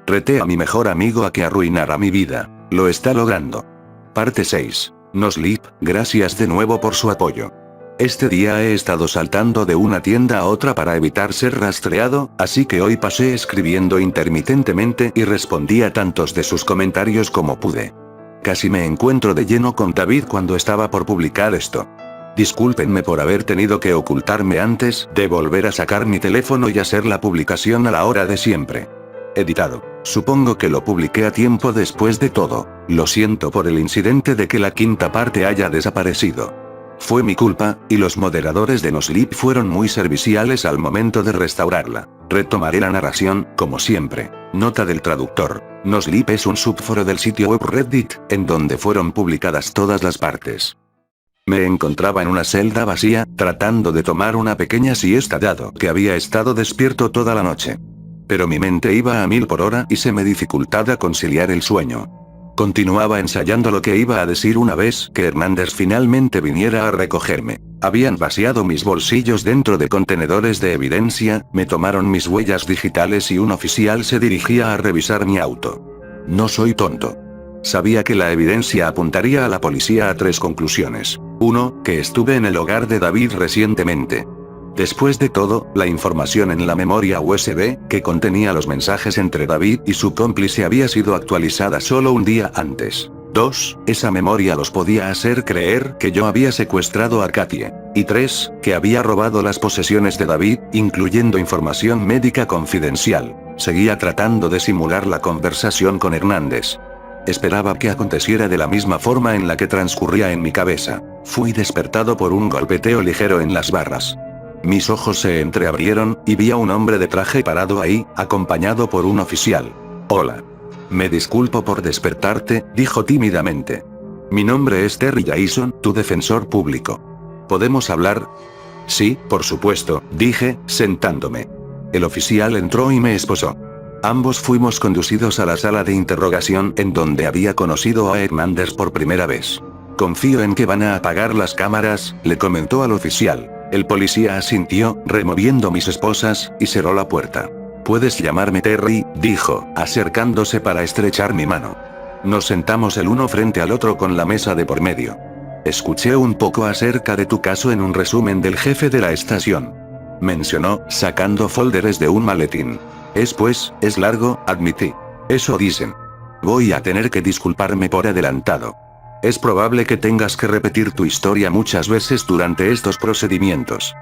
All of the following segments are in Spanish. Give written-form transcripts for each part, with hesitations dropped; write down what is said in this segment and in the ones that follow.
Reté a mi mejor amigo a que arruinara mi vida. Lo está logrando. Parte 6. Noslip, gracias de nuevo por su apoyo. Este día he estado saltando de una tienda a otra para evitar ser rastreado, así que hoy pasé escribiendo intermitentemente y respondí a tantos de sus comentarios como pude. Casi me encuentro de lleno con David cuando estaba por publicar esto. Discúlpenme por haber tenido que ocultarme antes de volver a sacar mi teléfono y hacer la publicación a la hora de siempre. Editado. Supongo que lo publiqué a tiempo después de todo. Lo siento por el incidente de que la quinta parte haya desaparecido. Fue mi culpa, y los moderadores de Noslip fueron muy serviciales al momento de restaurarla. Retomaré la narración, como siempre. Nota del traductor. Noslip es un subforo del sitio web Reddit, en donde fueron publicadas todas las partes. Me encontraba en una celda vacía, tratando de tomar una pequeña siesta dado que había estado despierto toda la noche. Pero mi mente iba a 1000 por hora y se me dificultaba conciliar el sueño. Continuaba ensayando lo que iba a decir una vez que Hernández finalmente viniera a recogerme. Habían vaciado mis bolsillos dentro de contenedores de evidencia, me tomaron mis huellas digitales y un oficial se dirigía a revisar mi auto. No soy tonto. Sabía que la evidencia apuntaría a la policía a 3 conclusiones. 1, que estuve en el hogar de David recientemente. Después de todo, la información en la memoria USB, que contenía los mensajes entre David y su cómplice había sido actualizada solo un día antes. 2, esa memoria los podía hacer creer que yo había secuestrado a Katie. Y 3, que había robado las posesiones de David, incluyendo información médica confidencial. Seguía tratando de simular la conversación con Hernández. Esperaba que aconteciera de la misma forma en la que transcurría en mi cabeza. Fui despertado por un golpeteo ligero en las barras. Mis ojos se entreabrieron, y vi a un hombre de traje parado ahí, acompañado por un oficial. Hola. Me disculpo por despertarte, dijo tímidamente. Mi nombre es Terry Jason, tu defensor público. ¿Podemos hablar? Sí, por supuesto, dije, sentándome. El oficial entró y me esposó. Ambos fuimos conducidos a la sala de interrogación en donde había conocido a Hernández por primera vez. Confío en que van a apagar las cámaras, le comentó al oficial. El policía asintió, removiendo mis esposas, y cerró la puerta. Puedes llamarme Terry, dijo, acercándose para estrechar mi mano. Nos sentamos el uno frente al otro con la mesa de por medio. Escuché un poco acerca de tu caso en un resumen del jefe de la estación. Mencionó, sacando folders de un maletín. Es largo, admití. Eso dicen. Voy a tener que disculparme por adelantado. Es probable que tengas que repetir tu historia muchas veces durante estos procedimientos.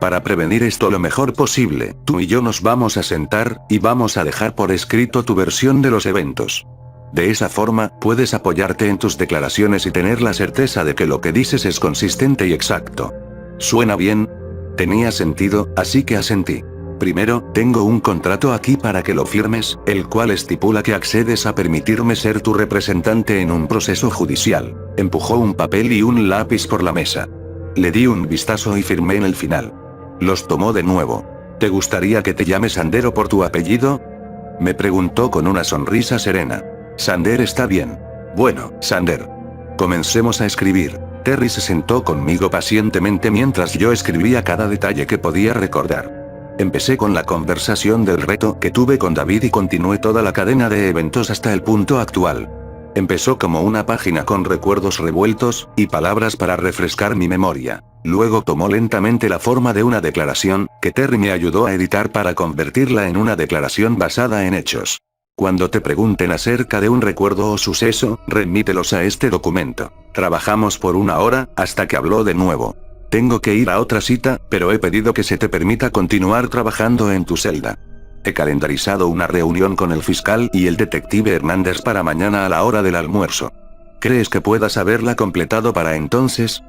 Para prevenir esto lo mejor posible, tú y yo nos vamos a sentar, y vamos a dejar por escrito tu versión de los eventos. De esa forma, puedes apoyarte en tus declaraciones y tener la certeza de que lo que dices es consistente y exacto. ¿Suena bien? Tenía sentido, así que asentí. Primero, tengo un contrato aquí para que lo firmes, el cual estipula que accedes a permitirme ser tu representante en un proceso judicial. Empujó un papel y un lápiz por la mesa. Le di un vistazo y firmé en el final. Los tomó de nuevo. ¿Te gustaría que te llame Sandero por tu apellido? Me preguntó con una sonrisa serena. Sander está bien. Bueno, Sander. Comencemos a escribir. Terry se sentó conmigo pacientemente mientras yo escribía cada detalle que podía recordar. Empecé con la conversación del reto que tuve con David y continué toda la cadena de eventos hasta el punto actual. Empezó como una página con recuerdos revueltos, y palabras para refrescar mi memoria. Luego tomó lentamente la forma de una declaración, que Terry me ayudó a editar para convertirla en una declaración basada en hechos. Cuando te pregunten acerca de un recuerdo o suceso, remítelos a este documento. Trabajamos por 1 hora, hasta que habló de nuevo. Tengo que ir a otra cita, pero he pedido que se te permita continuar trabajando en tu celda. He calendarizado una reunión con el fiscal y el detective Hernández para mañana a la hora del almuerzo. ¿Crees que puedas haberla completado para entonces?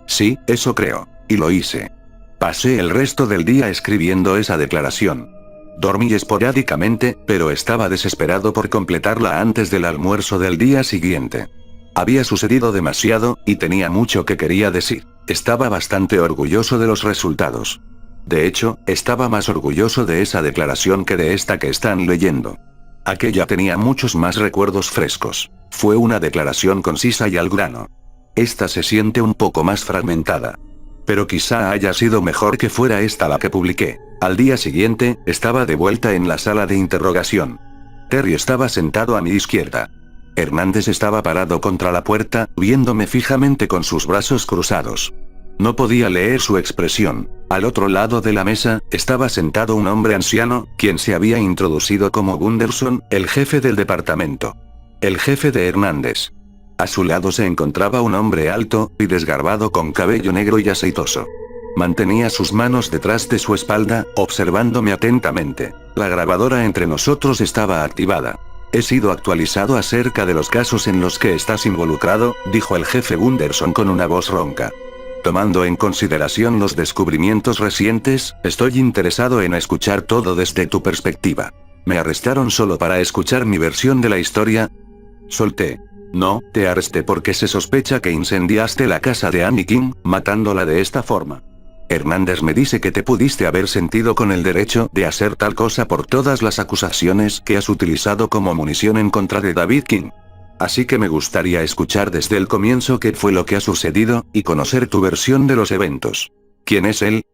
Sí, eso creo. Y lo hice. Pasé el resto del día escribiendo esa declaración. Dormí esporádicamente, pero estaba desesperado por completarla antes del almuerzo del día siguiente. Había sucedido demasiado, y tenía mucho que quería decir. Estaba bastante orgulloso de los resultados. De hecho, estaba más orgulloso de esa declaración que de esta que están leyendo. Aquella tenía muchos más recuerdos frescos. Fue una declaración concisa y al grano. Esta se siente un poco más fragmentada. Pero quizá haya sido mejor que fuera esta la que publiqué. Al día siguiente, estaba de vuelta en la sala de interrogación. Terry estaba sentado a mi izquierda. Hernández estaba parado contra la puerta, viéndome fijamente con sus brazos cruzados. No podía leer su expresión. Al otro lado de la mesa, estaba sentado un hombre anciano, quien se había introducido como Gunderson, el jefe del departamento. El jefe de Hernández. A su lado se encontraba un hombre alto y desgarbado con cabello negro y aceitoso. Mantenía sus manos detrás de su espalda, observándome atentamente. La grabadora entre nosotros estaba activada. He sido actualizado acerca de los casos en los que estás involucrado, dijo el jefe Gunderson con una voz ronca. Tomando en consideración los descubrimientos recientes, estoy interesado en escuchar todo desde tu perspectiva. ¿Me arrestaron solo para escuchar mi versión de la historia? Solté. No, te arresté porque se sospecha que incendiaste la casa de Annie King, matándola de esta forma. Hernández me dice que te pudiste haber sentido con el derecho de hacer tal cosa por todas las acusaciones que has utilizado como munición en contra de David King. Así que me gustaría escuchar desde el comienzo qué fue lo que ha sucedido, y conocer tu versión de los eventos. ¿Quién es él?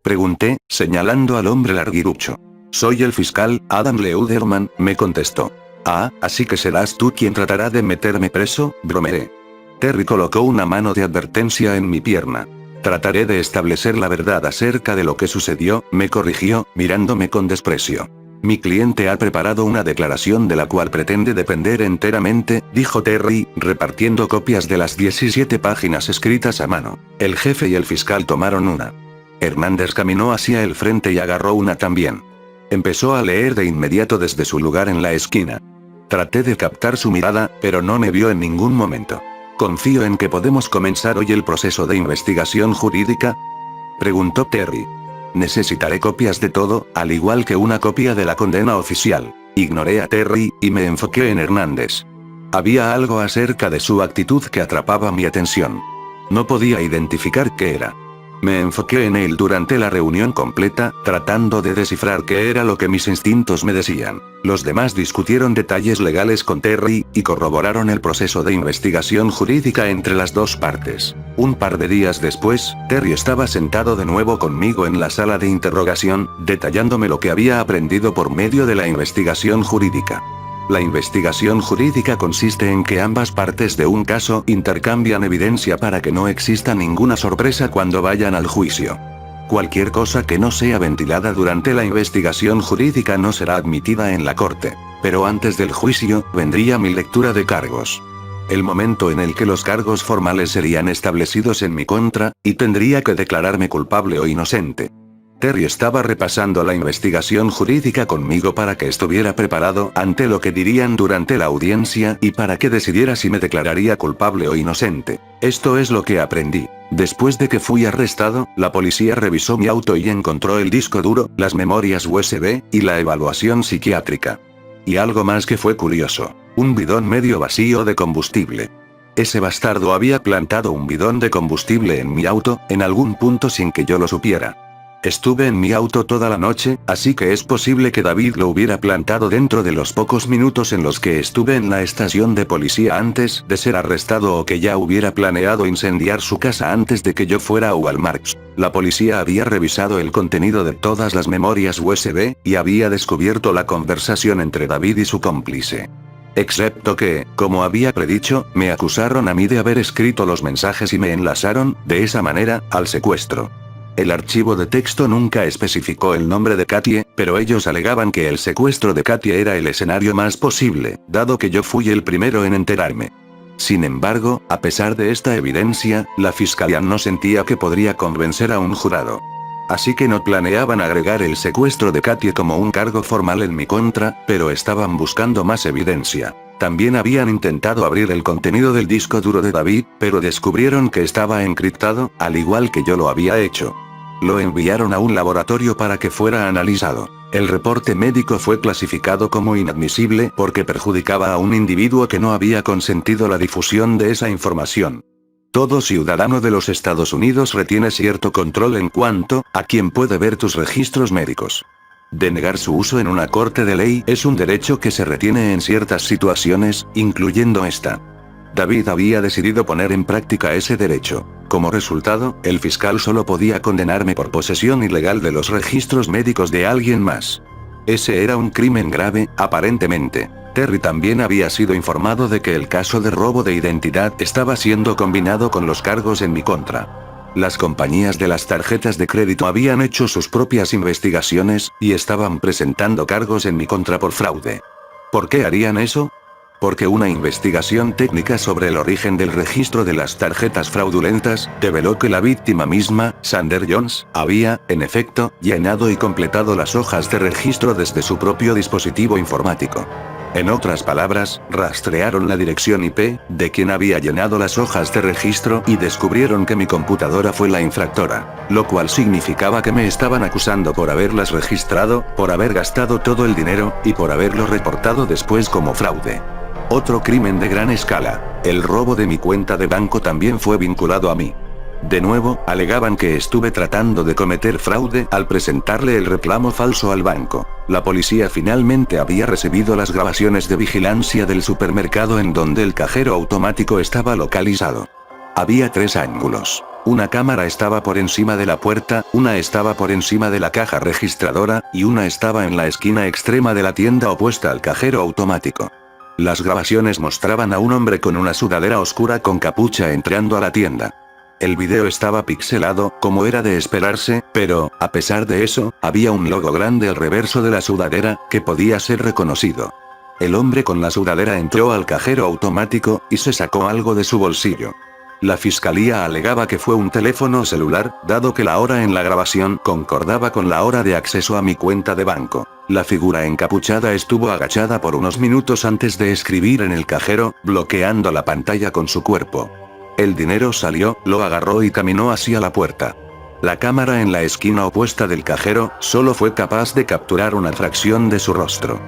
Pregunté, señalando al hombre larguirucho. Soy el fiscal, Adam Leuderman, me contestó. Ah, así que serás tú quien tratará de meterme preso, bromeé. Terry colocó una mano de advertencia en mi pierna. Trataré de establecer la verdad acerca de lo que sucedió, me corrigió, mirándome con desprecio. Mi cliente ha preparado una declaración de la cual pretende depender enteramente, dijo Terry, repartiendo copias de las 17 páginas escritas a mano. El jefe y el fiscal tomaron una. Hernández caminó hacia el frente y agarró una también. Empezó a leer de inmediato desde su lugar en la esquina. Traté de captar su mirada, pero no me vio en ningún momento. ¿Confío en que podemos comenzar hoy el proceso de investigación jurídica?, preguntó Terry. Necesitaré copias de todo, al igual que una copia de la condena oficial. Ignoré a Terry, y me enfoqué en Hernández. Había algo acerca de su actitud que atrapaba mi atención. No podía identificar qué era. Me enfoqué en él durante la reunión completa, tratando de descifrar qué era lo que mis instintos me decían. Los demás discutieron detalles legales con Terry, y corroboraron el proceso de investigación jurídica entre las dos partes. Un par de días después, Terry estaba sentado de nuevo conmigo en la sala de interrogación, detallándome lo que había aprendido por medio de la investigación jurídica. La investigación jurídica consiste en que ambas partes de un caso intercambian evidencia para que no exista ninguna sorpresa cuando vayan al juicio. Cualquier cosa que no sea ventilada durante la investigación jurídica no será admitida en la corte. Pero antes del juicio, vendría mi lectura de cargos. El momento en el que los cargos formales serían establecidos en mi contra, y tendría que declararme culpable o inocente. Terry estaba repasando la investigación jurídica conmigo para que estuviera preparado ante lo que dirían durante la audiencia y para que decidiera si me declararía culpable o inocente. Esto es lo que aprendí. Después de que fui arrestado, la policía revisó mi auto y encontró el disco duro, las memorias USB, y la evaluación psiquiátrica. Y algo más que fue curioso. Un bidón medio vacío de combustible. Ese bastardo había plantado un bidón de combustible en mi auto, en algún punto sin que yo lo supiera. Estuve en mi auto toda la noche, así que es posible que David lo hubiera plantado dentro de los pocos minutos en los que estuve en la estación de policía antes de ser arrestado, o que ya hubiera planeado incendiar su casa antes de que yo fuera a Walmart. La policía había revisado el contenido de todas las memorias USB, y había descubierto la conversación entre David y su cómplice. Excepto que, como había predicho, me acusaron a mí de haber escrito los mensajes y me enlazaron, de esa manera, al secuestro. El archivo de texto nunca especificó el nombre de Katie, pero ellos alegaban que el secuestro de Katie era el escenario más posible, dado que yo fui el primero en enterarme. Sin embargo, a pesar de esta evidencia, la fiscalía no sentía que podría convencer a un jurado. Así que no planeaban agregar el secuestro de Katie como un cargo formal en mi contra, pero estaban buscando más evidencia. También habían intentado abrir el contenido del disco duro de David, pero descubrieron que estaba encriptado, al igual que yo lo había hecho. Lo enviaron a un laboratorio para que fuera analizado. El reporte médico fue clasificado como inadmisible porque perjudicaba a un individuo que no había consentido la difusión de esa información. Todo ciudadano de los Estados Unidos retiene cierto control en cuanto a quién puede ver tus registros médicos. Denegar su uso en una corte de ley es un derecho que se retiene en ciertas situaciones, incluyendo esta. David había decidido poner en práctica ese derecho. Como resultado, el fiscal solo podía condenarme por posesión ilegal de los registros médicos de alguien más. Ese era un crimen grave, aparentemente. Terry también había sido informado de que el caso de robo de identidad estaba siendo combinado con los cargos en mi contra. Las compañías de las tarjetas de crédito habían hecho sus propias investigaciones, y estaban presentando cargos en mi contra por fraude. ¿Por qué harían eso? Porque una investigación técnica sobre el origen del registro de las tarjetas fraudulentas develó que la víctima misma, Sander Jones, había, en efecto, llenado y completado las hojas de registro desde su propio dispositivo informático. En otras palabras, rastrearon la dirección IP de quien había llenado las hojas de registro y descubrieron que mi computadora fue la infractora, lo cual significaba que me estaban acusando por haberlas registrado, por haber gastado todo el dinero, y por haberlo reportado después como fraude. Otro crimen de gran escala, el robo de mi cuenta de banco, también fue vinculado a mí. De nuevo, alegaban que estuve tratando de cometer fraude al presentarle el reclamo falso al banco. La policía finalmente había recibido las grabaciones de vigilancia del supermercado en donde el cajero automático estaba localizado. Había 3 ángulos. Una cámara estaba por encima de la puerta, una estaba por encima de la caja registradora, y una estaba en la esquina extrema de la tienda opuesta al cajero automático. Las grabaciones mostraban a un hombre con una sudadera oscura con capucha entrando a la tienda. El video estaba pixelado, como era de esperarse, pero, a pesar de eso, había un logo grande al reverso de la sudadera, que podía ser reconocido. El hombre con la sudadera entró al cajero automático, y se sacó algo de su bolsillo. La fiscalía alegaba que fue un teléfono celular, dado que la hora en la grabación concordaba con la hora de acceso a mi cuenta de banco. La figura encapuchada estuvo agachada por unos minutos antes de escribir en el cajero, bloqueando la pantalla con su cuerpo. El dinero salió, lo agarró y caminó hacia la puerta. La cámara en la esquina opuesta del cajero solo fue capaz de capturar una fracción de su rostro.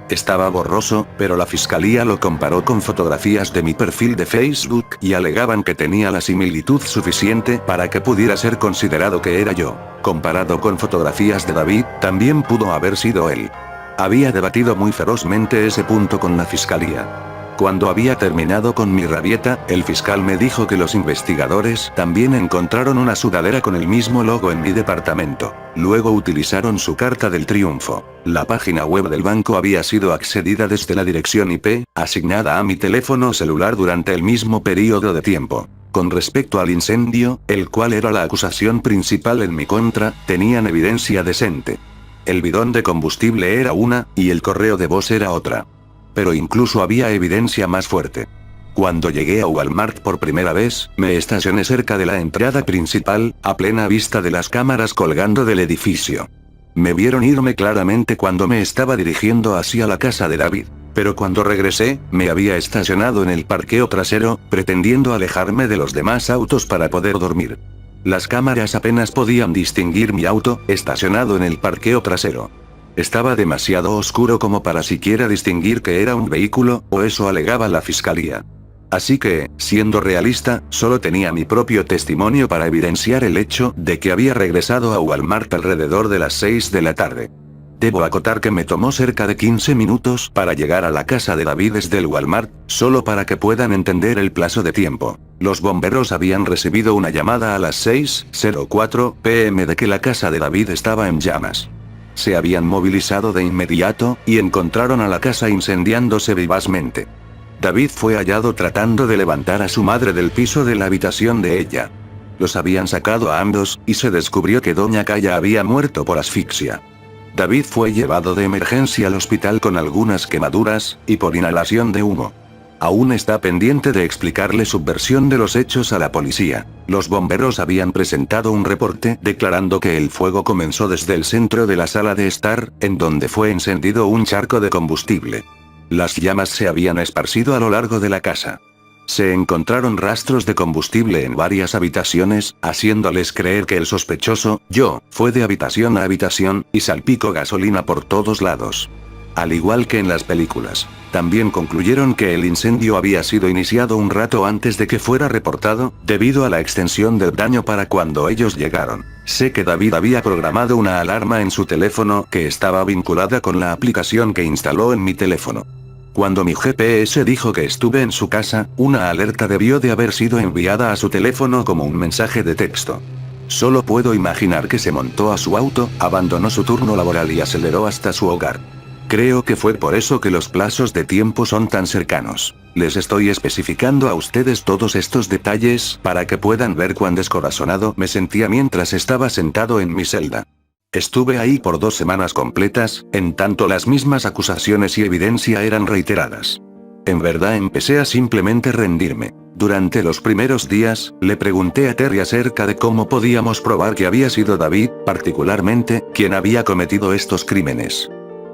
Estaba borroso, pero la fiscalía lo comparó con fotografías de mi perfil de Facebook y alegaban que tenía la similitud suficiente para que pudiera ser considerado que era yo. Comparado con fotografías de David, también pudo haber sido él. Había debatido muy ferozmente ese punto con la fiscalía. Cuando había terminado con mi rabieta, el fiscal me dijo que los investigadores también encontraron una sudadera con el mismo logo en mi departamento. Luego utilizaron su carta del triunfo. La página web del banco había sido accedida desde la dirección IP, asignada a mi teléfono celular durante el mismo periodo de tiempo. Con respecto al incendio, el cual era la acusación principal en mi contra, tenían evidencia decente. El bidón de combustible era una, y el correo de voz era otra. Pero incluso había evidencia más fuerte. Cuando llegué a Walmart por primera vez, me estacioné cerca de la entrada principal, a plena vista de las cámaras colgando del edificio. Me vieron irme claramente cuando me estaba dirigiendo hacia la casa de David. Pero cuando regresé, me había estacionado en el parqueo trasero, pretendiendo alejarme de los demás autos para poder dormir. Las cámaras apenas podían distinguir mi auto, estacionado en el parqueo trasero. Estaba demasiado oscuro como para siquiera distinguir que era un vehículo, o eso alegaba la fiscalía. Así que, siendo realista, solo tenía mi propio testimonio para evidenciar el hecho de que había regresado a Walmart alrededor de las 6 de la tarde. Debo acotar que me tomó cerca de 15 minutos para llegar a la casa de David desde el Walmart, solo para que puedan entender el plazo de tiempo. Los bomberos habían recibido una llamada a las 6:04 p.m. de que la casa de David estaba en llamas. Se habían movilizado de inmediato, y encontraron a la casa incendiándose vivazmente. David fue hallado tratando de levantar a su madre del piso de la habitación de ella. Los habían sacado a ambos, y se descubrió que Doña Calla había muerto por asfixia. David fue llevado de emergencia al hospital con algunas quemaduras, y por inhalación de humo. Aún está pendiente de explicarle su versión de los hechos a la policía. Los bomberos habían presentado un reporte declarando que el fuego comenzó desde el centro de la sala de estar, en donde fue encendido un charco de combustible. Las llamas se habían esparcido a lo largo de la casa. Se encontraron rastros de combustible en varias habitaciones, haciéndoles creer que el sospechoso, yo, fue de habitación a habitación, y salpicó gasolina por todos lados. Al igual que en las películas. También concluyeron que el incendio había sido iniciado un rato antes de que fuera reportado, debido a la extensión del daño para cuando ellos llegaron. Sé que David había programado una alarma en su teléfono que estaba vinculada con la aplicación que instaló en mi teléfono. Cuando mi GPS dijo que estuve en su casa, una alerta debió de haber sido enviada a su teléfono como un mensaje de texto. Solo puedo imaginar que se montó a su auto, abandonó su turno laboral y aceleró hasta su hogar. Creo que fue por eso que los plazos de tiempo son tan cercanos. Les estoy especificando a ustedes todos estos detalles para que puedan ver cuán descorazonado me sentía mientras estaba sentado en mi celda. Estuve ahí por 2 semanas completas, en tanto las mismas acusaciones y evidencia eran reiteradas. En verdad empecé a simplemente rendirme. Durante los primeros días, le pregunté a Terry acerca de cómo podíamos probar que había sido David, particularmente, quien había cometido estos crímenes.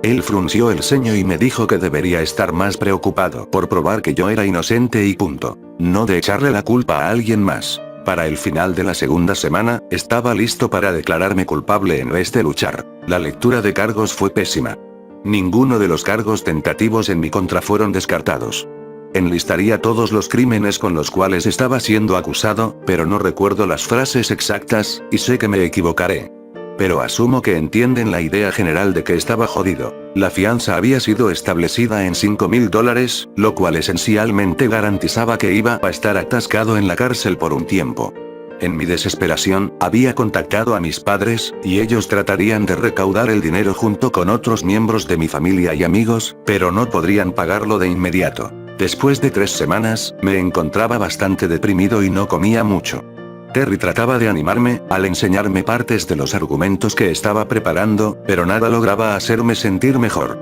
Él frunció el ceño y me dijo que debería estar más preocupado por probar que yo era inocente y punto. No de echarle la culpa a alguien más. Para el final de la segunda semana, estaba listo para declararme culpable en vez de luchar. La lectura de cargos fue pésima. Ninguno de los cargos tentativos en mi contra fueron descartados. Enlistaría todos los crímenes con los cuales estaba siendo acusado, pero no recuerdo las frases exactas, y sé que me equivocaré. Pero asumo que entienden la idea general de que estaba jodido. La fianza había sido establecida en $5,000, lo cual esencialmente garantizaba que iba a estar atascado en la cárcel por un tiempo. En mi desesperación, había contactado a mis padres, y ellos tratarían de recaudar el dinero junto con otros miembros de mi familia y amigos, pero no podrían pagarlo de inmediato. Después de 3 semanas, me encontraba bastante deprimido y no comía mucho. Terry trataba de animarme, al enseñarme partes de los argumentos que estaba preparando, pero nada lograba hacerme sentir mejor.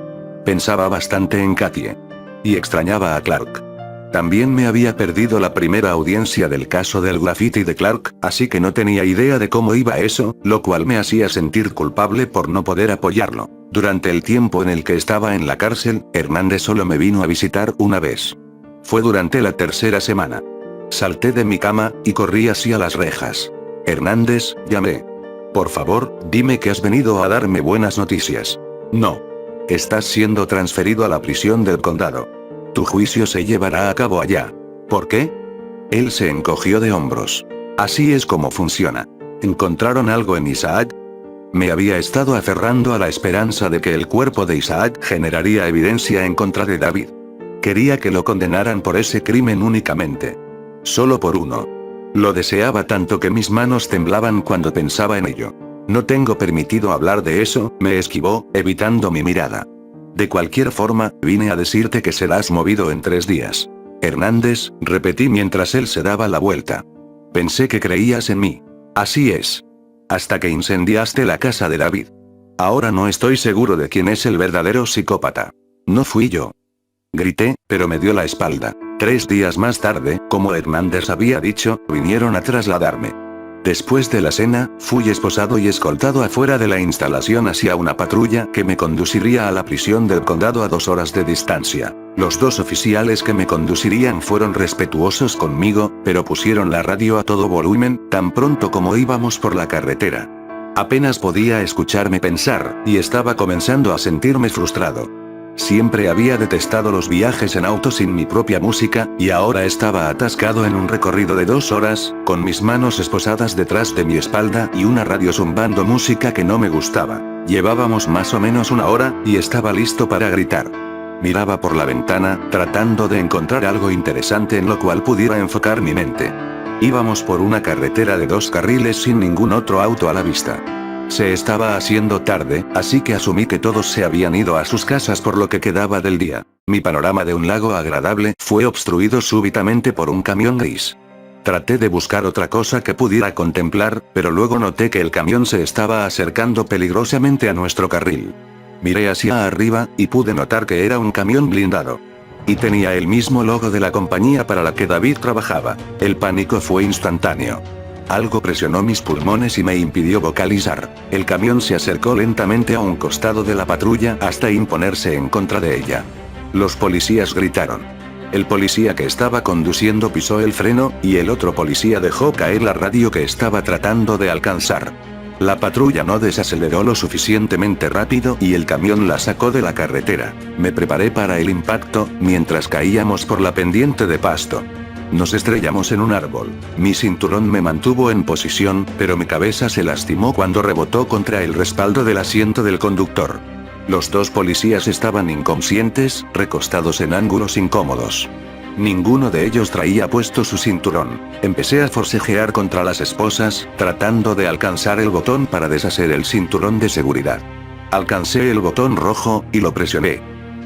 Pensaba bastante en Katie. Y extrañaba a Clark. También me había perdido la primera audiencia del caso del graffiti de Clark, así que no tenía idea de cómo iba eso, lo cual me hacía sentir culpable por no poder apoyarlo. Durante el tiempo en el que estaba en la cárcel, Hernández solo me vino a visitar una vez. Fue durante la 3ª semana. Salté de mi cama, y corrí hacia las rejas. Hernández, llamé. Por favor, dime que has venido a darme buenas noticias. No. Estás siendo transferido a la prisión del condado. Tu juicio se llevará a cabo allá. ¿Por qué? Él se encogió de hombros. Así es como funciona. ¿Encontraron algo en Isaac? Me había estado aferrando a la esperanza de que el cuerpo de Isaac generaría evidencia en contra de David. Quería que lo condenaran por ese crimen únicamente. Solo por uno. Lo deseaba tanto que mis manos temblaban cuando pensaba en ello. No tengo permitido hablar de eso, me esquivó, evitando mi mirada. De cualquier forma, vine a decirte que serás movido en 3 días. Hernández, repetí mientras él se daba la vuelta. Pensé que creías en mí. Así es. Hasta que incendiaste la casa de David. Ahora no estoy seguro de quién es el verdadero psicópata. No fui yo. Grité, pero me dio la espalda. 3 días más tarde, como Hernández había dicho, vinieron a trasladarme. Después de la cena, fui esposado y escoltado afuera de la instalación hacia una patrulla que me conduciría a la prisión del condado a 2 horas de distancia. Los 2 oficiales que me conducirían fueron respetuosos conmigo, pero pusieron la radio a todo volumen, tan pronto como íbamos por la carretera. Apenas podía escucharme pensar, y estaba comenzando a sentirme frustrado. Siempre había detestado los viajes en auto sin mi propia música, y ahora estaba atascado en un recorrido de 2 horas, con mis manos esposadas detrás de mi espalda y una radio zumbando música que no me gustaba. Llevábamos más o menos 1 hora, y estaba listo para gritar. Miraba por la ventana, tratando de encontrar algo interesante en lo cual pudiera enfocar mi mente. Íbamos por una carretera de 2 carriles sin ningún otro auto a la vista. Se estaba haciendo tarde, así que asumí que todos se habían ido a sus casas por lo que quedaba del día. Mi panorama de un lago agradable fue obstruido súbitamente por un camión gris. Traté de buscar otra cosa que pudiera contemplar, pero luego noté que el camión se estaba acercando peligrosamente a nuestro carril. Miré hacia arriba, y pude notar que era un camión blindado. Y tenía el mismo logo de la compañía para la que David trabajaba. El pánico fue instantáneo. Algo presionó mis pulmones y me impidió vocalizar. El camión se acercó lentamente a un costado de la patrulla hasta imponerse en contra de ella. Los policías gritaron. El policía que estaba conduciendo pisó el freno, y el otro policía dejó caer la radio que estaba tratando de alcanzar. La patrulla no desaceleró lo suficientemente rápido y el camión la sacó de la carretera. Me preparé para el impacto, mientras caíamos por la pendiente de pasto. Nos estrellamos en un árbol. Mi cinturón me mantuvo en posición, pero mi cabeza se lastimó cuando rebotó contra el respaldo del asiento del conductor. Los 2 policías estaban inconscientes, recostados en ángulos incómodos. Ninguno de ellos traía puesto su cinturón. Empecé a forcejear contra las esposas, tratando de alcanzar el botón para deshacer el cinturón de seguridad. Alcancé el botón rojo, y lo presioné.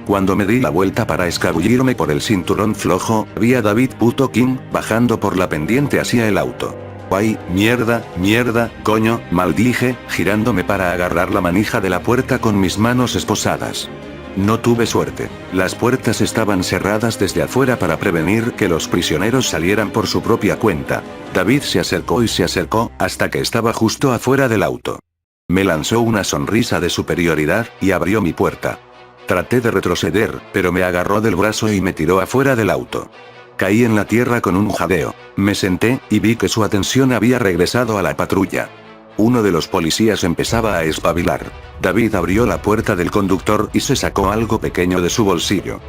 Cuando me di la vuelta para escabullirme por el cinturón flojo, vi a David puto King, bajando por la pendiente hacia el auto. ¡Ay, mierda, coño!, maldije, girándome para agarrar la manija de la puerta con mis manos esposadas. No tuve suerte. Las puertas estaban cerradas desde afuera para prevenir que los prisioneros salieran por su propia cuenta. David se acercó y se acercó, hasta que estaba justo afuera del auto. Me lanzó una sonrisa de superioridad, y abrió mi puerta. Traté de retroceder, pero me agarró del brazo y me tiró afuera del auto. Caí en la tierra con un jadeo. Me senté, y vi que su atención había regresado a la patrulla. Uno de los policías empezaba a espabilar. David abrió la puerta del conductor y se sacó algo pequeño de su bolsillo.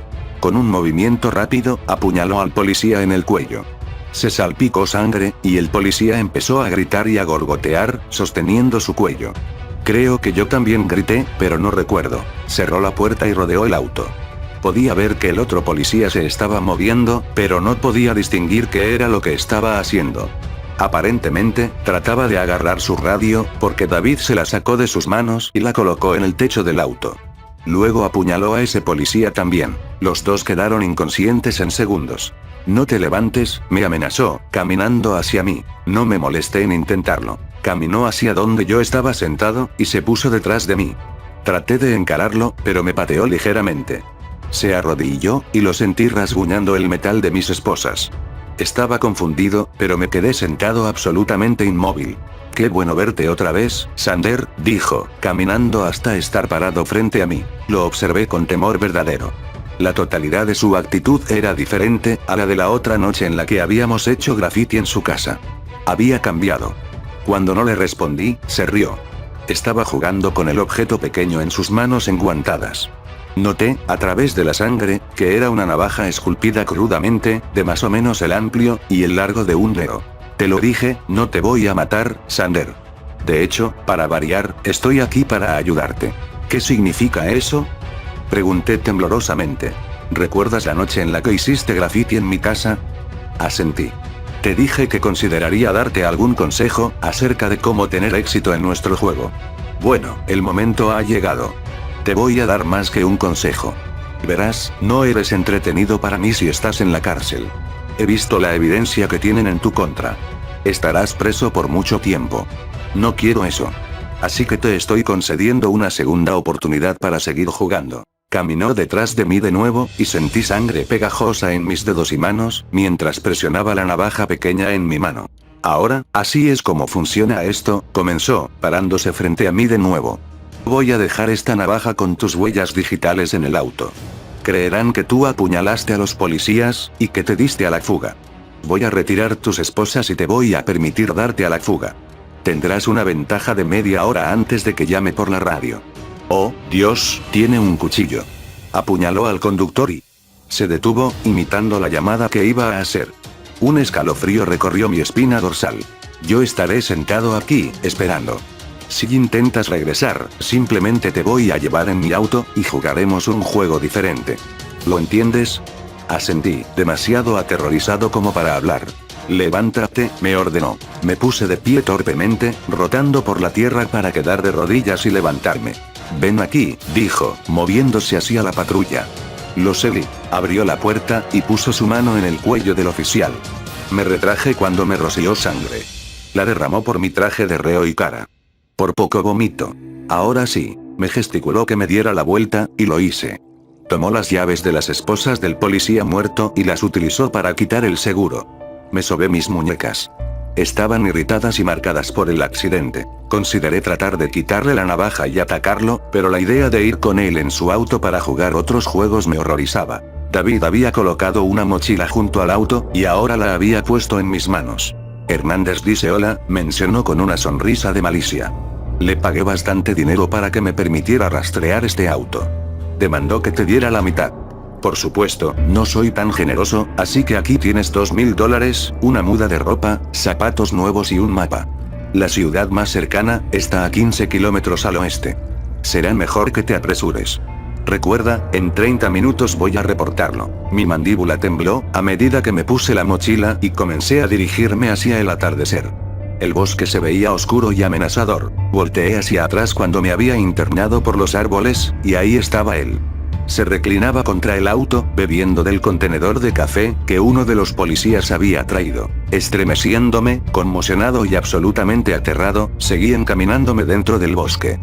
Con un movimiento rápido, apuñaló al policía en el cuello. Se salpicó sangre, y el policía empezó a gritar y a gorgotear, sosteniendo su cuello. Creo que yo también grité, pero no recuerdo. Cerró la puerta y rodeó el auto. Podía ver que el otro policía se estaba moviendo, pero no podía distinguir qué era lo que estaba haciendo. Aparentemente, trataba de agarrar su radio, porque David se la sacó de sus manos y la colocó en el techo del auto. Luego apuñaló a ese policía también. Los dos quedaron inconscientes en segundos. No te levantes, me amenazó, caminando hacia mí. No me molesté en intentarlo. Caminó hacia donde yo estaba sentado, y se puso detrás de mí. Traté de encararlo, pero me pateó ligeramente. Se arrodilló, y lo sentí rasguñando el metal de mis esposas. Estaba confundido, pero me quedé sentado absolutamente inmóvil. «Qué bueno verte otra vez, Sander», dijo, caminando hasta estar parado frente a mí. Lo observé con temor verdadero. La totalidad de su actitud era diferente a la de la otra noche en la que habíamos hecho graffiti en su casa. Había cambiado. Cuando no le respondí, se rió. Estaba jugando con el objeto pequeño en sus manos enguantadas. Noté, a través de la sangre, que era una navaja esculpida crudamente, de más o menos el amplio y el largo de un dedo. Te lo dije, no te voy a matar, Sander. De hecho, para variar, estoy aquí para ayudarte. ¿Qué significa eso?, pregunté temblorosamente. ¿Recuerdas la noche en la que hiciste graffiti en mi casa? Asentí. Te dije que consideraría darte algún consejo acerca de cómo tener éxito en nuestro juego. Bueno, el momento ha llegado. Te voy a dar más que un consejo. Verás, no eres entretenido para mí si estás en la cárcel. He visto la evidencia que tienen en tu contra. Estarás preso por mucho tiempo. No quiero eso. Así que te estoy concediendo una segunda oportunidad para seguir jugando. Caminó detrás de mí de nuevo, y sentí sangre pegajosa en mis dedos y manos, mientras presionaba la navaja pequeña en mi mano. Ahora, así es como funciona esto, comenzó, parándose frente a mí de nuevo. Voy a dejar esta navaja con tus huellas digitales en el auto. Creerán que tú apuñalaste a los policías, y que te diste a la fuga. Voy a retirar tus esposas y te voy a permitir darte a la fuga. Tendrás una ventaja de media hora antes de que llame por la radio. Oh, Dios, tiene un cuchillo. Apuñaló al conductor y se detuvo, imitando la llamada que iba a hacer. Un escalofrío recorrió mi espina dorsal. Yo estaré sentado aquí, esperando. Si intentas regresar, simplemente te voy a llevar en mi auto, y jugaremos un juego diferente. ¿Lo entiendes? Asentí, demasiado aterrorizado como para hablar. Levántate, me ordenó. Me puse de pie torpemente, rotando por la tierra para quedar de rodillas y levantarme. Ven aquí, dijo, moviéndose hacia la patrulla. Lo seguí. Abrió la puerta, y puso su mano en el cuello del oficial. Me retraje cuando me roció sangre. La derramó por mi traje de reo y cara. Por poco vomito. Ahora sí, me gesticuló que me diera la vuelta, y lo hice. Tomó las llaves de las esposas del policía muerto y las utilizó para quitar el seguro. Me sobé mis muñecas. Estaban irritadas y marcadas por el accidente. Consideré tratar de quitarle la navaja y atacarlo, pero la idea de ir con él en su auto para jugar otros juegos me horrorizaba. David había colocado una mochila junto al auto, y ahora la había puesto en mis manos. Hernández dice hola, mencionó con una sonrisa de malicia. Le pagué bastante dinero para que me permitiera rastrear este auto. Demandó que te diera la mitad. Por supuesto, no soy tan generoso, así que aquí tienes $2000, una muda de ropa, zapatos nuevos y un mapa. La ciudad más cercana está a 15 kilómetros al oeste. Será mejor que te apresures. Recuerda, en 30 minutos voy a reportarlo. Mi mandíbula tembló, a medida que me puse la mochila y comencé a dirigirme hacia el atardecer. El bosque se veía oscuro y amenazador. Volteé hacia atrás cuando me había internado por los árboles, y ahí estaba él. Se reclinaba contra el auto, bebiendo del contenedor de café que uno de los policías había traído. Estremeciéndome, conmocionado y absolutamente aterrado, seguí encaminándome dentro del bosque.